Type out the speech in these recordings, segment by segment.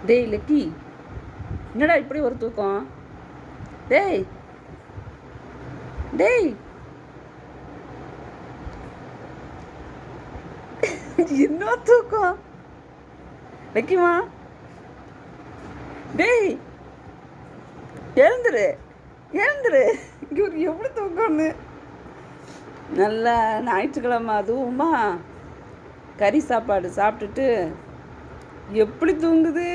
டேய் லக்கி, என்னடா இப்படி ஒரு தூக்கம்? டேய் டேய் என்ன தூக்கம் லக்கிமா? டேய் எழுந்துரு எழுந்துரு, இங்கே ஒரு எப்படி தூக்கம்னு. நல்லா ஞாயிற்றுக்கிழமை அதுவுமா கறி சாப்பாடு சாப்பிட்டுட்டு எப்படி தூங்குது?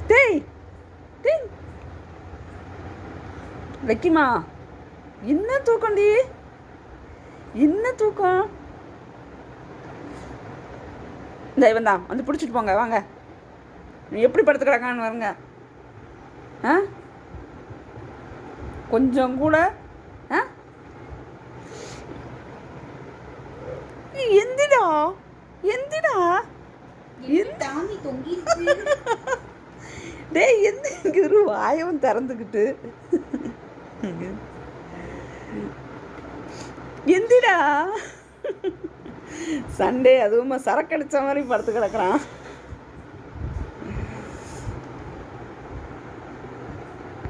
டேய் டேய் லக்கிமா, என்ன தூக்கம்டி? என்ன தூக்கம்? இந்த இவன் தான் வந்து பிடிச்சிட்டு போங்க, வாங்க. நீ எப்படி படுத்து கிடக்கான்னு வருங்க. கொஞ்சம் கூட எந்திடா எந்திடா டேய் எந்த ஒரு வாயவும் திறந்துக்கிட்டு எந்திடா. சண்டே அதுவுமா சரக்கடிச்ச மாதிரி படுத்து கிடக்குறான்.